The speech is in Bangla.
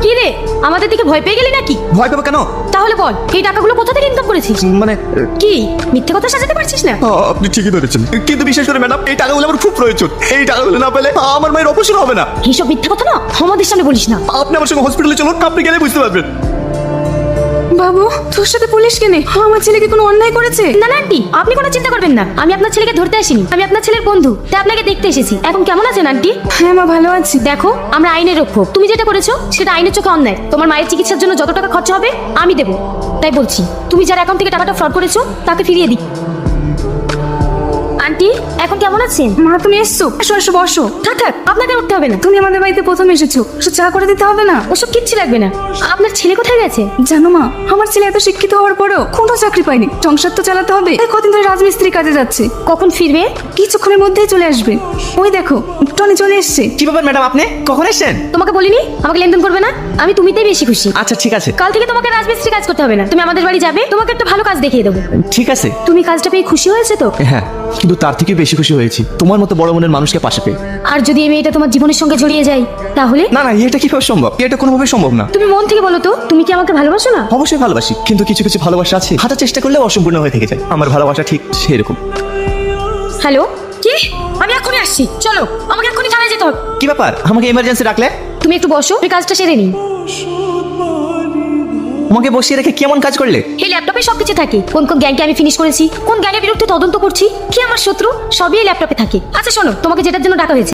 কি রে, আমাদের দিকে ভয় পেয়ে গেলি নাকি? ভয় পাবো কেন? তাহলে বল, এই টাকাগুলো কোথা থেকে ইনকাম করেছিস? মানে কি মিথ্যে কথা সাজাতে পারছিস না? আপনি ঠিকই ধরেছেন, কিন্তু বিশেষ করে ম্যাডাম এই টাকাগুলো আমার খুব প্রয়োজন। এই টাকাগুলো না পেলে আমার মায়ের অপারেশন হবে না। এইসব মিথ্যে কথা না আমাদের সামনে বলিস না। আপনি আমার সঙ্গে হসপিটালে চলুন, আপনি গেলে বুঝতে পারবেন। বাবু, তোর সাথে পুলিশ কেনে? আমার ছেলে কি কোনো অন্যায় করেছে? না না আন্টি, আপনি কোনো চিন্তা করবেন না। আমি আপনার ছেলেকে ধরতে আসিনি, আমি আপনার ছেলের বন্ধু, তাই আপনাকে দেখতে এসেছি। এখন কেমন আছেন আন্টি? হ্যাঁ মা, ভালো আছি। দেখো, আমরা আইনের রক্ষক। তুমি যেটা করেছো সেটা আইনের চোখে অন্যায়। তোমার মায়ের চিকিৎসার জন্য যত টাকা খরচা হবে আমি দেবো। তাই বলছি, তুমি যার অ্যাকাউন্ট থেকে টাকাটা ফ্রড করেছো তাকে ফিরিয়ে দিই। আন্টি, এখন কেমন আছেন? মা, তুমি এসছো? এসো এসো, বসো। থাক থাক, আপনাকে উঠতে হবে না। তুমি আমাদের বাড়িতে প্রথম এসেছো, একটু চা করে দিতে হবে না? ওসব কিচ্ছু লাগবে না। আপনার ছেলে কোথায় গেছে? জানো মা, আমার ছেলে এত শিক্ষিত হওয়ার পরেও কোনো চাকরি পায়নি। সংসার তো চালাতে হবে, তাই কদিন ধরে রাজমিস্ত্রি কাজে যাচ্ছে। কখন ফিরবে? কিছুক্ষণের মধ্যেই চলে আসবে। ওই দেখো, টনি চলে এসছে। কি ব্যাপার ম্যাডাম, আপনি কখন এসেছেন? তোমাকে বলিনি আমাকে লেনদেন করবে না? আমি তুমিতেই বেশি খুশি। আচ্ছা ঠিক আছে। কাল থেকে তোমাকে রাজমিস্ত্রি কাজ করতে হবে না। তুমি আমাদের বাড়ি যাবে, তোমাকে একটা ভালো কাজ দেখিয়ে দেবো। ঠিক আছে। তুমি কাজটা পেয়ে খুশি হয়েছে তো? হ্যাঁ, কিন্তু তার থেকে বেশি খুশি হয়েছি তোমার মতো বড় মনের মানুষকে পাশে পেয়ে। আর যদি এই মেয়েটা তোমার জীবনের সঙ্গে জড়িয়ে যায় তাহলে? না না, এটা কিভাবে সম্ভব? এটা কোনোভাবে সম্ভব না। তুমি মন থেকে বলো তো, তুমি কি আমাকে ভালোবাসো না? অবশ্যই ভালোবাসি, কিন্তু কিছু কিছু ভালোবাসা আছে হাজার চেষ্টা করলেও অসম্পূর্ণ হয়ে থেকে যায়। আমার ভালোবাসা ঠিক সেরকম। হ্যালো, কি? আমি এখনই আসছি, চলো। আমাকে এখনই থানায় যেতে হবে। কি ব্যাপার, আমাকে ইমার্জেন্সি রাখলে? তুমি একটু বসো, আমি কাজটা সেরে নিই। আমাকে বসিয়ে রেখে কেমন কাজ করলে? এই ল্যাপটপে সবকিছু থাকে। কোন কোন গ্যাংকে আমি ফিনিশ করেছি, কোন গ্যাংয়ের বিরুদ্ধে তদন্ত করছি, কি আমার শত্রু, সবই এই ল্যাপটপে থাকে। আচ্ছা শোনো, তোমাকে যেটার জন্য ডাকা হয়েছে